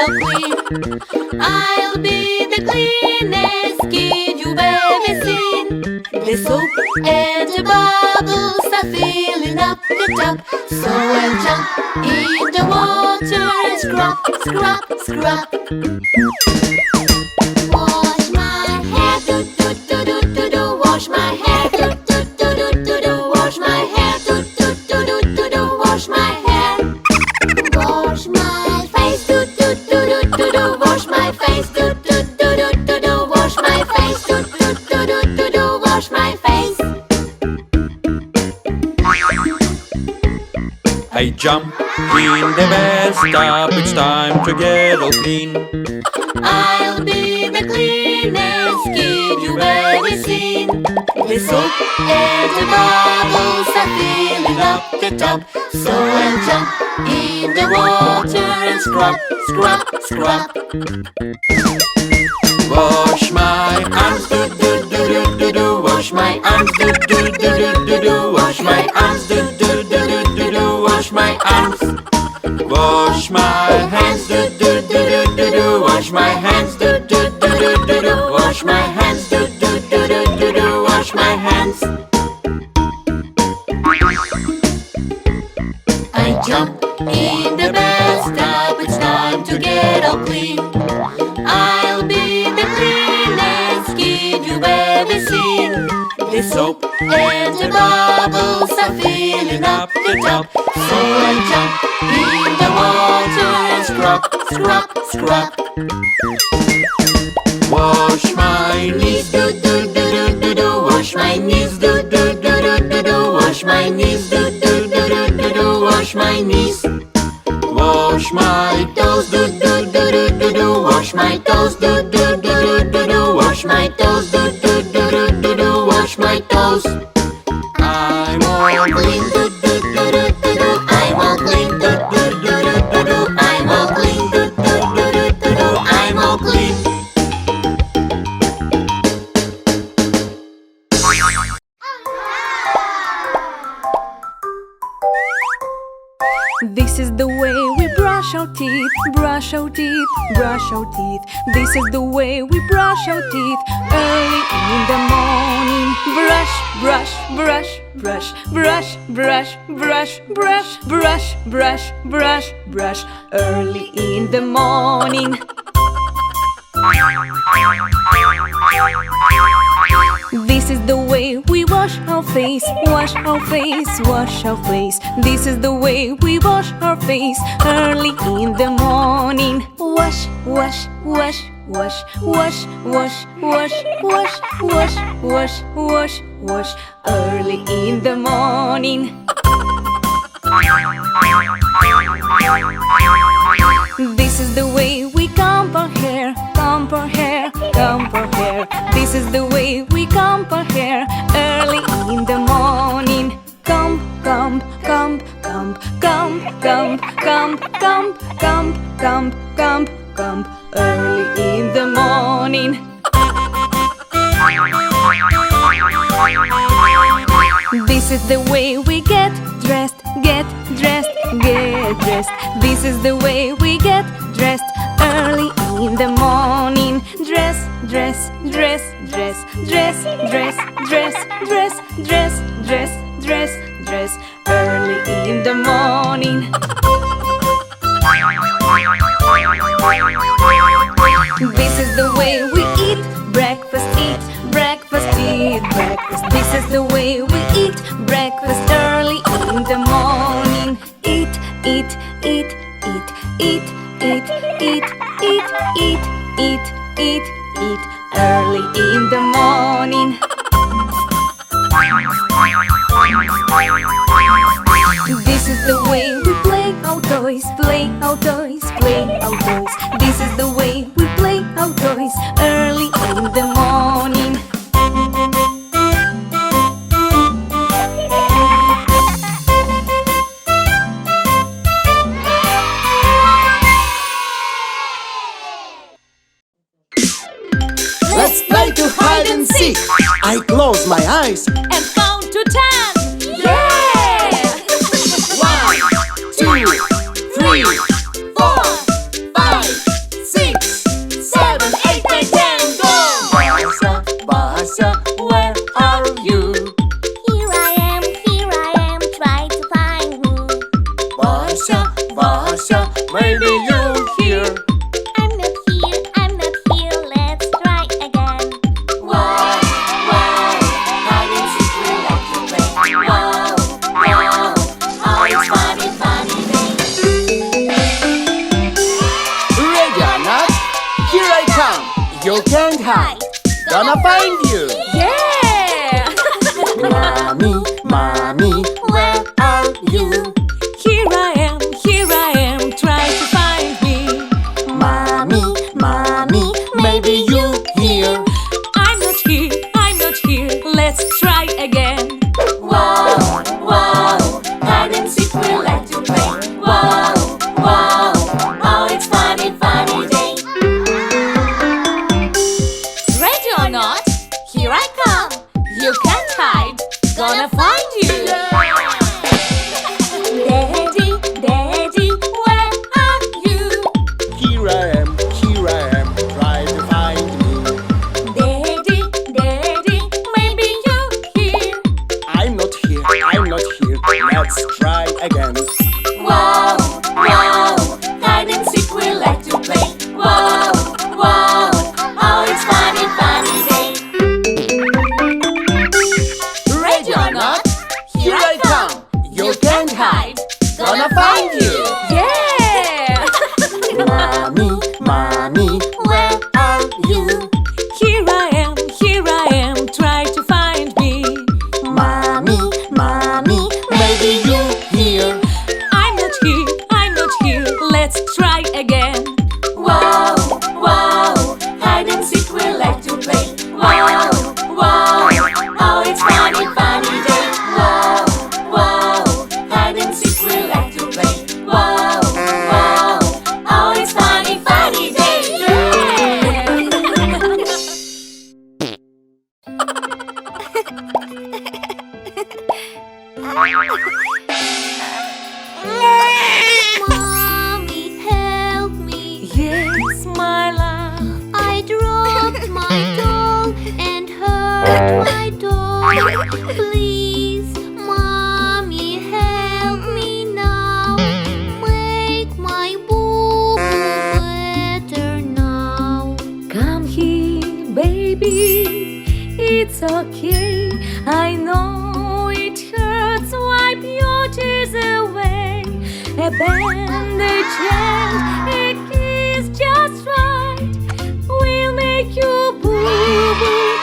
all clean. I'll be the cleanest kid you've ever seen. The soap and the bubbles are filling up the tub, so I'll jump in the water and scrub, scrub, scrub. Wash my hair, do do do do do do. Wash my hair, do do do do do do. Wash my hair, do do do do do do. Wash my hair. Wash my face, do do do do do do. Wash my face, do do do do do do. Wash my face, do do do do do do. Wash my face. I jump in the bathtub, it's time to get all clean. I'll be the cleanest kid you've ever seen. The soap and the bubbles are filling up the tub, so I'll jump in the water and scrub, scrub, scrub. Wash my arms, do do do do do do. Wash my arms, do do do do do do. Wash my arms, do do do do do do. Wash my arms. Wash my hands, do do do do do do. Wash my hands, do do do do do do. Wash my hands, do do do do do do. Wash my hands. I jump in the bathtub, it's time to get all clean. I'll be the cleanest kid you've ever seen. The soap and the bubbles are filling up the tub, so I'll jump in the water and scrub, scrub, scrub. Wash my knees, Do do do do do do. Wash my knees, do do do do do do. Wash my knees, do do do do do do. Wash my knees. wash my Toes, do do do do do do. Wash my toes, do do do do do do. Wash my toes, do do do do do do. Wash my toes. I'm all Clean, do do do do do do. I'm all clean, do do do do do do. I'm all clean, do do do do do do. I'm all clean. This is the way we brush our teeth, brush our teeth, brush our teeth. This is the way we brush our teeth early in the morning. Brush, brush, brush, brush, brush, brush, brush, brush, brush, brush, brush, brush, early in the morning. This is the way we wash our face, wash our face, wash our face. This is the way we wash our face early in the morning. Wash, wash, wash, wash, wash, wash, wash, wash, wash, wash, wash, wash, early in the morning. This is the way we comb our hair, comb our hair, comb our hair. This is the way we comb our hair early in the morning. Comb, comb, comb, comb, comb, comb, comb, comb, comb, comb, comb, comb, early in the morning. This is the way we get dressed, get dressed, get dressed. This is the way we get dressed early in the morning. Dress, dress, dress, dress, dress, dress, dress, dress, dress, dress, dress, dress, early in the morning. This is the way we eat breakfast, eat breakfast, eat breakfast. This is the way we eat breakfast early in the morning. Eat, eat, eat, eat, eat, eat, eat, eat, eat, eat, eat, eat, early in the morning. This is the way we play our toys, play our toys, play our toys. This is the way we play our toys early in the morning. Let's play to hide and seek. I close my eyes And count to 10. Yeah! 1, 2, 3, 4, 5, gonna find you. Yeah! Mommy, mommy, where are you? Here I am, try to find me. Mommy, mommy, maybe you here. I'm not here, let's try again. Wow, wow, hide and seek we like to play. Wow, wow, oh it's funny, funny day. Ready or not, here I come. You can't hide, gonna find you. Daddy, Daddy, where are you? Here I am, try to find me. Daddy, Daddy, maybe you here. I'm not here, let's try again. Wow, wow, hide and seek we like to play. Wow, wow, oh it's funny, funny day. Ready or not, here I come. You can't hide, gonna find you. Yeah! Mommy, mommy, where are you? Here I am, try to find me. Mommy, mommy, maybe you here. I'm not here, let's try again. Wow, wow, hide and seek we like to play. Wow, wow, oh it's funny, funny day. Wow, wow, hide and seek we like to play. Wow, wow, oh it's funny, funny day. Mommy, help me. Yes, my love. I dropped my doll and hurt my doll. Please, Mommy, help me now. Make my boo better now. Come here, baby. It's okay. I know it hurts. Wipe your tears away. A bandage and a kiss just right. We'll make you boo-boo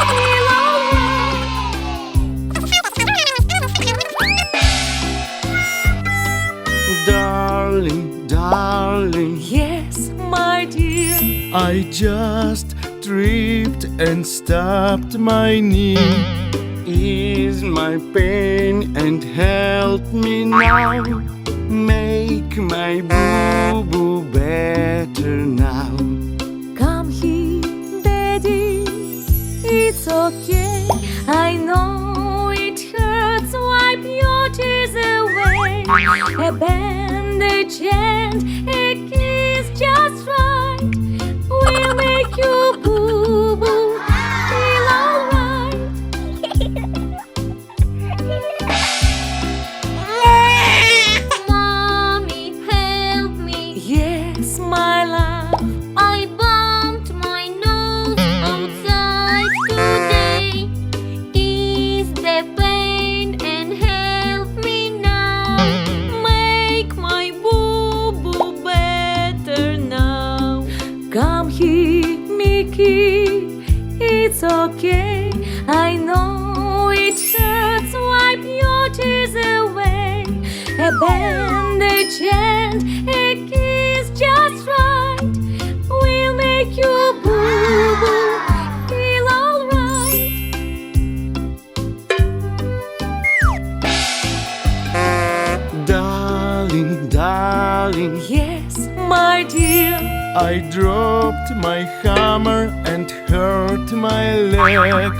feel alright. Darling, darling, Yes, my dear. I just tripped and stopped my knee. Ease my pain and help me now. Make my boo-boo better now. Come here, Daddy. It's okay. I know it hurts. Wipe your tears away. A bandage and a kiss just right. We'll make you boo-boo feel alright. Mommy, help me. Yes, my love. I bumped my nose outside today. Ease the pain and help me now. Make my boo-boo better now. Come here, Mickey. It's okay. I know it hurts. Wipe your tears away. A bandage and a kiss just right. We'll make you boo-boo feel alright. Darling, darling, Yes, my dear. I dropped my hammer and hurt my leg.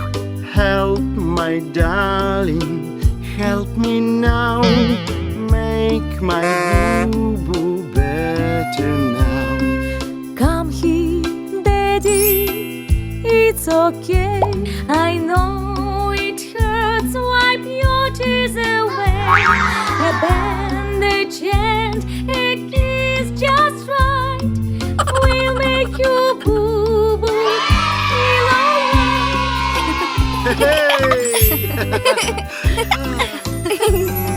Help, my darling, help me now. Make my boo-boo better now. Come here, Daddy. It's okay. I know it hurts. Wipe your tears away. A bandage and a kiss just right. We'll make you boo-boo feel alright. Hey!